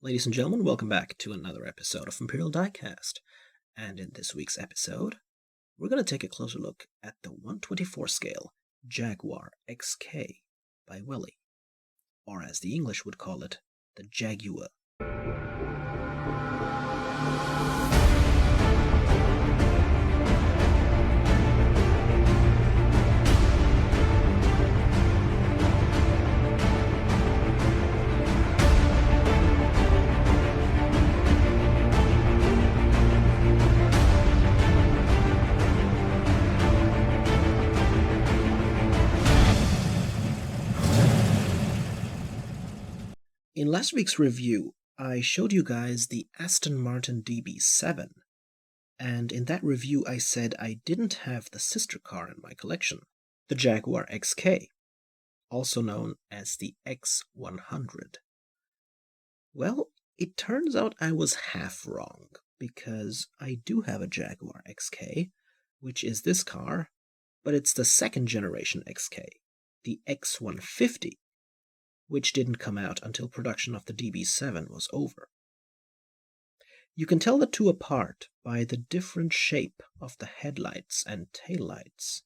Ladies and gentlemen, welcome back to another episode of Imperial Diecast. And in this week's episode, we're going to take a closer look at the 124 scale Jaguar XK by Welly, or as the English would call it, the Jaguar. In last week's review, I showed you guys the Aston Martin DB7, and in that review I said I didn't have the sister car in my collection, the Jaguar XK, also known as the X100. Well, it turns out I was half wrong, because I do have a Jaguar XK, which is this car, but it's the second generation XK, the X150, which didn't come out until production of the DB7 was over. You can tell the two apart by the different shape of the headlights and taillights.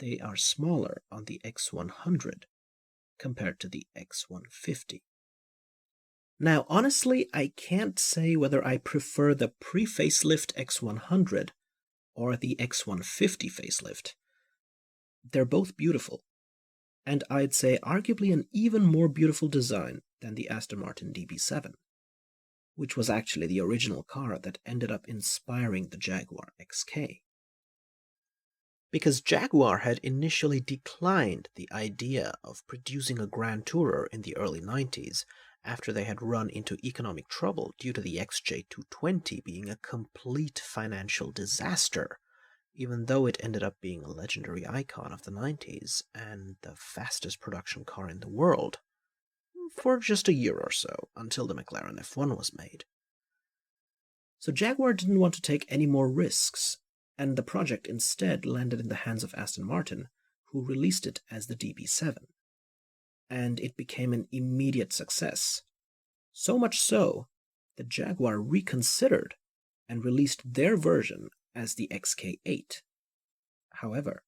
They are smaller on the X100 compared to the X150. Now, honestly, I can't say whether I prefer the pre-facelift X100 or the X150 facelift. They're both beautiful, and I'd say arguably an even more beautiful design than the Aston Martin DB7, which was actually the original car that ended up inspiring the Jaguar XK. Because Jaguar had initially declined the idea of producing a Grand Tourer in the early 90s after they had run into economic trouble due to the XJ220 being a complete financial disaster, even though it ended up being a legendary icon of the 90s and the fastest production car in the world for just a year or so, until the McLaren F1 was made. So Jaguar didn't want to take any more risks, and the project instead landed in the hands of Aston Martin, who released it as the DB7. And it became an immediate success. So much so that Jaguar reconsidered and released their version as the XK8. However,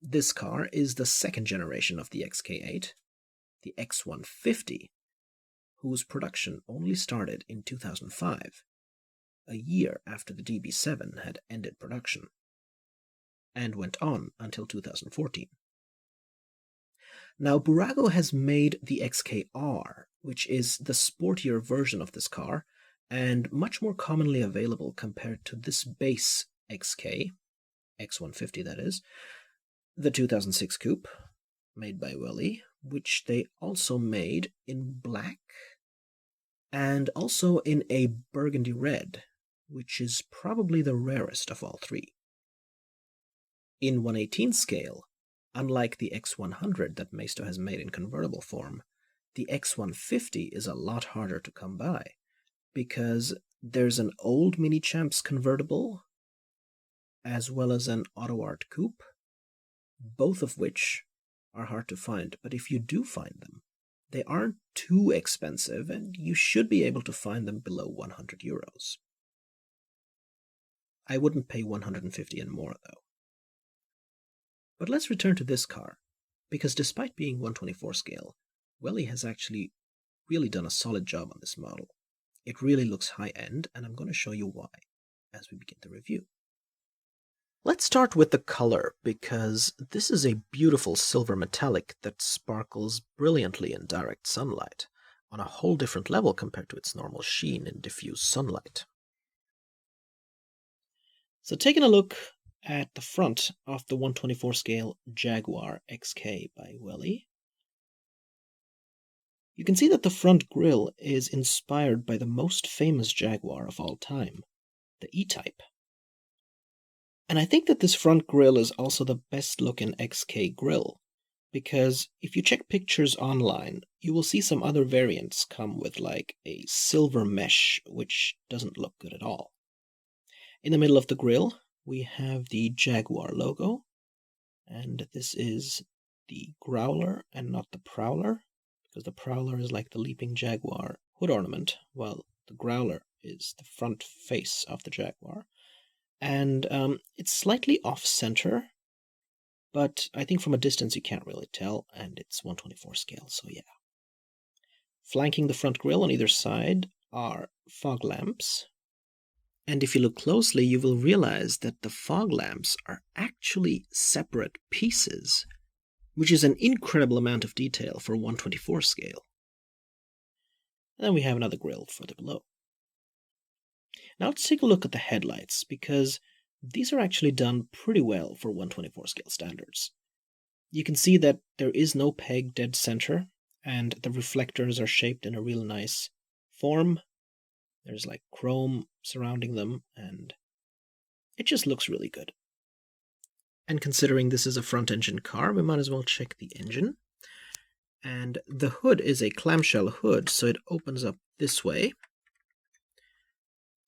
this car is the second generation of the XK8, the X150, whose production only started in 2005, a year after the DB7 had ended production, and went on until 2014. Now, Burago has made the XKR, which is the sportier version of this car, and much more commonly available compared to this base XK, X150 that is, the 2006 coupe, made by Welly, which they also made in black, and also in a burgundy red, which is probably the rarest of all three. In 1/18 scale, unlike the X100 that Maisto has made in convertible form, the X150 is a lot harder to come by, because there's an old Mini Champs convertible, as well as an Auto Art coupe, both of which are hard to find, but if you do find them, they aren't too expensive, and you should be able to find them below 100 euros. I wouldn't pay 150 and more, though. But let's return to this car, because despite being 124 scale, Welly has actually really done a solid job on this model. It really looks high-end, and I'm going to show you why as we begin the review. Let's start with the color, because this is a beautiful silver metallic that sparkles brilliantly in direct sunlight, on a whole different level compared to its normal sheen in diffuse sunlight. So taking a look at the front of the 124 scale Jaguar XK by Welly, you can see that the front grille is inspired by the most famous Jaguar of all time, the E-Type. And I think that this front grille is also the best looking XK grille, because if you check pictures online, you will see some other variants come with like a silver mesh, which doesn't look good at all. In the middle of the grille, we have the Jaguar logo, and this is the Growler and not the Prowler, because the Prowler is like the leaping jaguar, hood ornament, while the growler is the front face of the Jaguar. And it's slightly off-center, but I think from a distance you can't really tell, and it's 1/24 scale, so yeah. Flanking the front grille on either side are fog lamps. And if you look closely, you will realize that the fog lamps are actually separate pieces, which is an incredible amount of detail for 1/24 scale. And then we have another grille further below. Now let's take a look at the headlights, because these are actually done pretty well for 1/24 scale standards. You can see that there is no peg dead center, and the reflectors are shaped in a real nice form. There's like chrome surrounding them, and it just looks really good. And considering this is a front-engine car, we might as well check the engine. And the hood is a clamshell hood, so it opens up this way.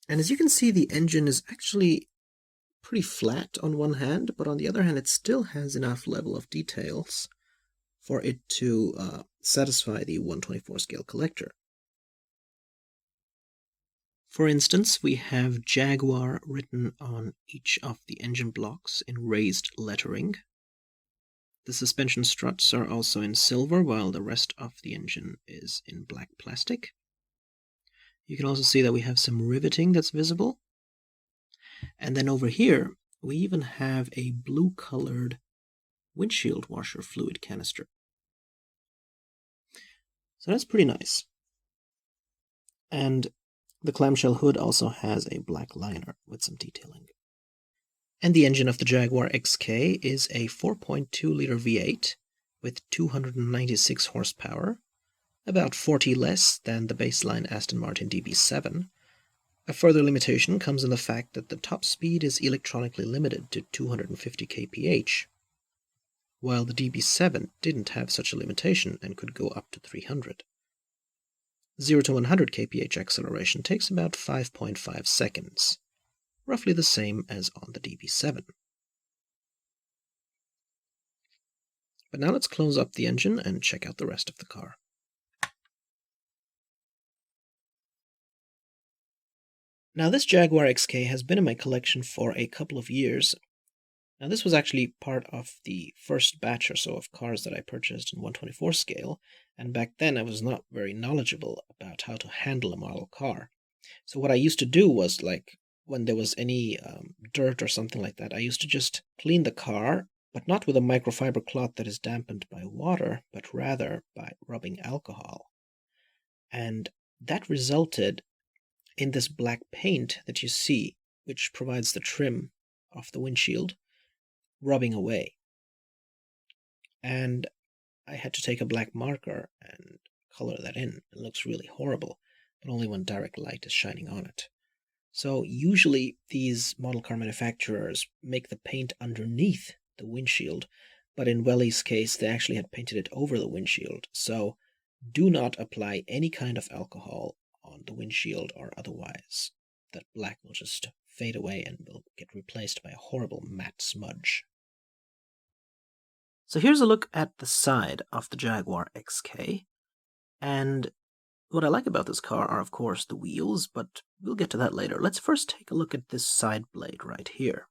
And as you can see, the engine is actually pretty flat on one hand, but on the other hand, it still has enough level of details for it to satisfy the 1/24 scale collector. For instance, we have Jaguar written on each of the engine blocks in raised lettering. The suspension struts are also in silver, while the rest of the engine is in black plastic. You can also see that we have some riveting that's visible. And then over here, we even have a blue-colored windshield washer fluid canister. So that's pretty nice. And the clamshell hood also has a black liner with some detailing. And the engine of the Jaguar XK is a 4.2-liter V8 with 296 horsepower, about 40 less than the baseline Aston Martin DB7. A further limitation comes in the fact that the top speed is electronically limited to 250 kph, while the DB7 didn't have such a limitation and could go up to 300. 0 to 100 kph acceleration takes about 5.5 seconds, roughly the same as on the DB7. But now let's close up the engine and check out the rest of the car. Now this Jaguar XK has been in my collection for a couple of years. Now this was actually part of the first batch or so of cars that I purchased in 1/24 scale, and back then I was not very knowledgeable about how to handle a model car. So what I used to do was, like, when there was any dirt or something like that, I used to just clean the car, but not with a microfiber cloth that is dampened by water, but rather by rubbing alcohol. And that resulted in this black paint that you see, which provides the trim of the windshield, rubbing away. And I had to take a black marker and color that in. It looks really horrible, but only when direct light is shining on it. So usually these model car manufacturers make the paint underneath the windshield, but in Welly's case, they actually had painted it over the windshield. So do not apply any kind of alcohol on the windshield or otherwise. That black will just fade away and will get replaced by a horrible matte smudge. So here's a look at the side of the Jaguar XK, and what I like about this car are, of course, the wheels, but we'll get to that later. Let's first take a look at this side blade right here.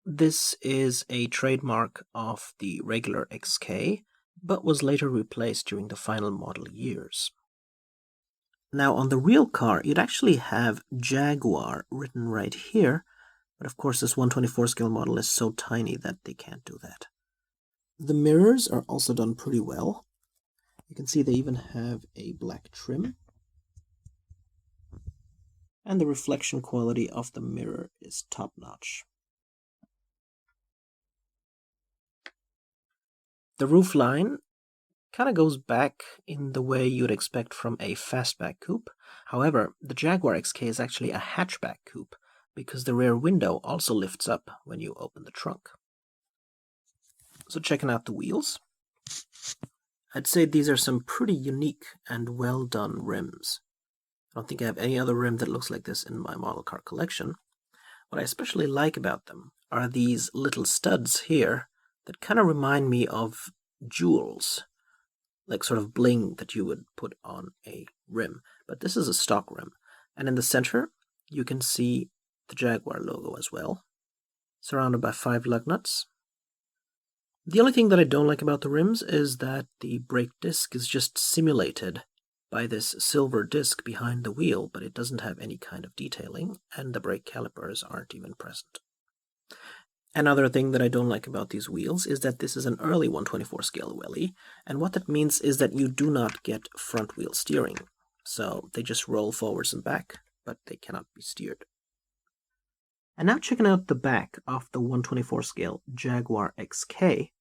This is a trademark of the regular XK, but was later replaced during the final model years. Now on the real car, you'd actually have Jaguar written right here, but of course this 1/24 scale model is so tiny that they can't do that. The mirrors are also done pretty well. You can see they even have a black trim. And the reflection quality of the mirror is top-notch. The roofline kind of goes back in the way you'd expect from a fastback coupe. However, the Jaguar XK is actually a hatchback coupe because the rear window also lifts up when you open the trunk. So checking out the wheels, I'd say these are some pretty unique and well done rims. I don't think I have any other rim that looks like this in my model car collection. What I especially like about them are these little studs here that kind of remind me of jewels. like sort of bling that you would put on a rim, but this is a stock rim. And in the center, you can see the Jaguar logo as well, surrounded by 5 lug nuts. The only thing that I don't like about the rims is that the brake disc is just simulated by this silver disc behind the wheel, but it doesn't have any kind of detailing, and the brake calipers aren't even present. Another thing that I don't like about these wheels is that this is an early 1/24 scale Welly, and what that means is that you do not get front wheel steering. So they just roll forwards and back, but they cannot be steered. And now checking out the back of the 1/24 scale Jaguar XK,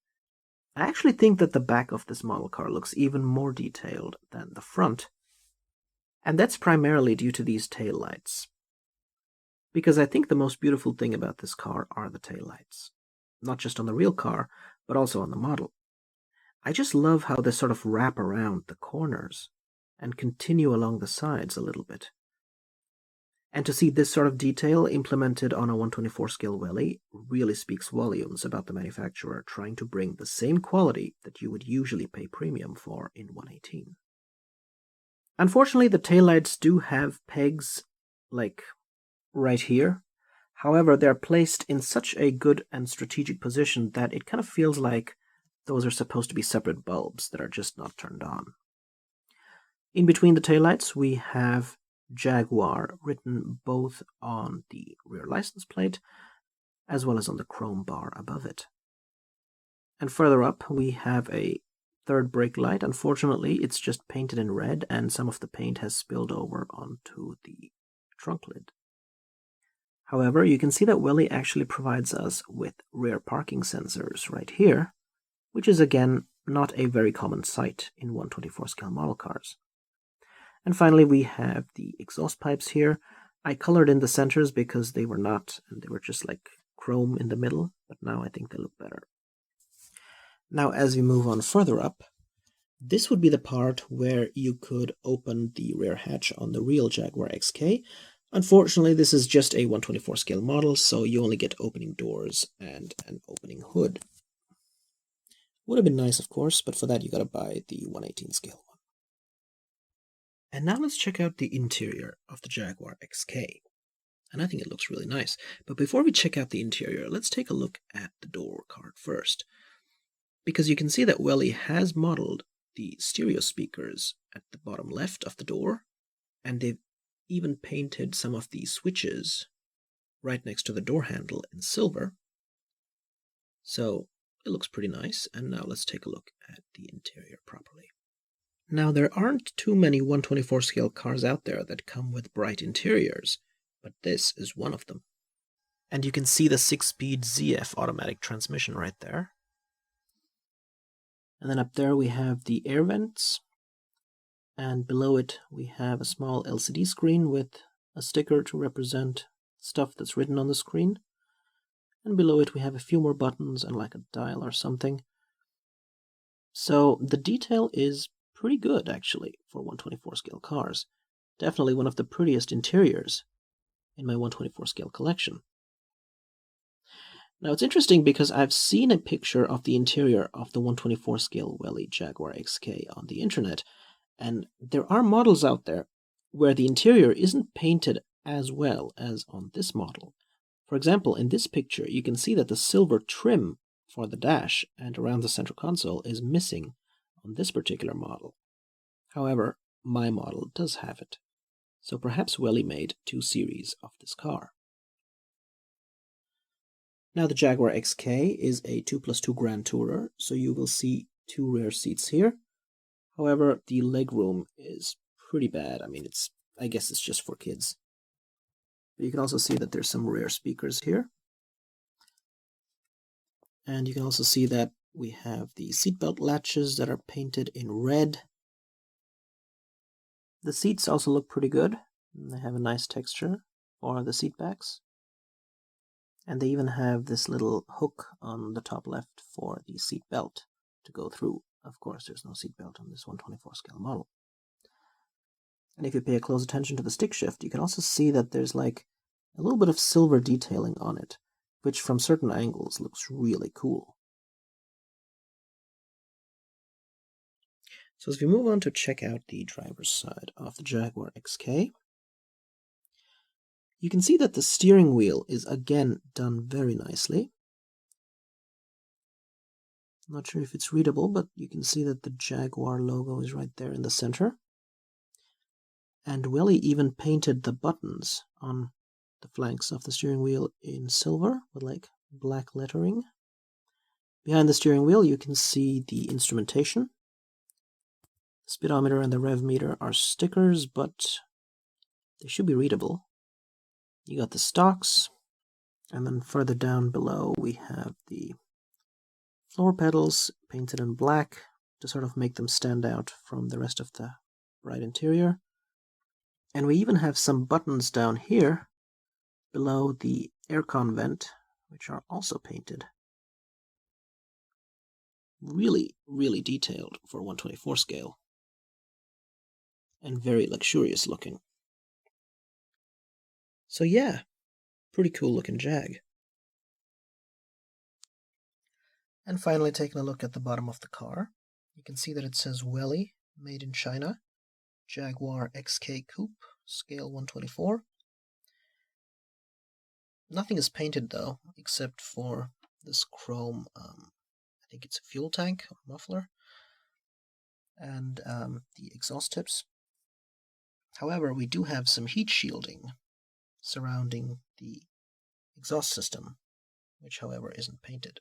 I actually think that the back of this model car looks even more detailed than the front, and that's primarily due to these taillights. Because I think the most beautiful thing about this car are the taillights. Not just on the real car, but also on the model. I just love how they sort of wrap around the corners and continue along the sides a little bit. And to see this sort of detail implemented on a 1/24 scale Welly really speaks volumes about the manufacturer trying to bring the same quality that you would usually pay premium for in 118. Unfortunately, the taillights do have pegs, like right here. However, they're placed in such a good and strategic position that it kind of feels like those are supposed to be separate bulbs that are just not turned on. In between the taillights, we have Jaguar written both on the rear license plate as well as on the chrome bar above it. And further up, we have a third brake light. Unfortunately, it's just painted in red, and some of the paint has spilled over onto the trunk lid. However, you can see that Welly actually provides us with rear parking sensors right here, which is again not a very common sight in 1/24 scale model cars. And finally, we have the exhaust pipes here. I colored in the centers because they were not, and they were just like chrome in the middle, but now I think they look better. Now, as we move on further up, this would be the part where you could open the rear hatch on the real Jaguar XK. Unfortunately, this is just a 1/24 scale model, so you only get opening doors and an opening hood. Would have been nice, of course, but for that you gotta buy the 118 scale one. And now let's check out the interior of the Jaguar XK. And I think it looks really nice. But before we check out the interior, let's take a look at the door card first. Because you can see that Welly has modeled the stereo speakers at the bottom left of the door, and they've even painted some of the switches right next to the door handle in silver. So it looks pretty nice, and now let's take a look at the interior properly. Now, there aren't too many 1/24 scale cars out there that come with bright interiors, but this is one of them. And you can see the 6-speed ZF automatic transmission right there. And then up there we have the air vents, and below it we have a small LCD screen with a sticker to represent stuff that's written on the screen. And below it we have a few more buttons and like a dial or something. So the detail is pretty good, actually, for 1/24 scale cars. Definitely one of the prettiest interiors in my 1/24 scale collection. Now, it's interesting because I've seen a picture of the interior of the 1/24 scale Welly Jaguar XK on the internet, and there are models out there where the interior isn't painted as well as on this model. For example, in this picture, you can see that the silver trim for the dash and around the central console is missing on this particular model. However, my model does have it. So perhaps Welly made 2 series of this car. Now, the Jaguar XK is a 2+2 Grand Tourer, so you will see 2 rear seats here. However, the legroom is pretty bad. I mean, I guess it's just for kids. But you can also see that there's some rear speakers here. And you can also see that we have the seatbelt latches that are painted in red. The seats also look pretty good. They have a nice texture for the seat backs. And they even have this little hook on the top left for the seat belt to go through. Of course, there's no seat belt on this 1/24 scale model. And if you pay a close attention to the stick shift, you can also see that there's like a little bit of silver detailing on it, which from certain angles looks really cool. So as we move on to check out the driver's side of the Jaguar XK, you can see that the steering wheel is again done very nicely. Not sure if it's readable, but you can see that the Jaguar logo is right there in the center. And Welly even painted the buttons on the flanks of the steering wheel in silver with like black lettering. Behind the steering wheel you can see the instrumentation. The speedometer and the rev meter are stickers, but they should be readable. You got the stocks, and then further down below we have the floor pedals painted in black to sort of make them stand out from the rest of the bright interior. And we even have some buttons down here below the aircon vent, which are also painted. Really, really detailed for 1/24 scale. And very luxurious looking. So yeah, pretty cool looking Jag. And finally, taking a look at the bottom of the car, you can see that it says Welly, made in China, Jaguar XK Coupe, scale 1/24. Nothing is painted though, except for this chrome, I think it's a fuel tank or muffler, and the exhaust tips. However, we do have some heat shielding surrounding the exhaust system, which however isn't painted.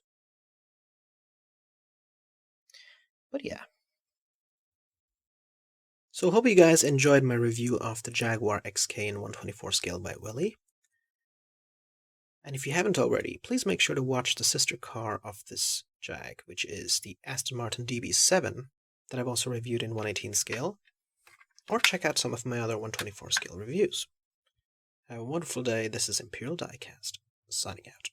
But yeah. So hope you guys enjoyed my review of the Jaguar XK in 1/24 scale by Welly. And if you haven't already, please make sure to watch the sister car of this Jag, which is the Aston Martin DB7 that I've also reviewed in 1/18 scale, or check out some of my other 1/24 scale reviews. Have a wonderful day. This is Imperial Diecast, signing out.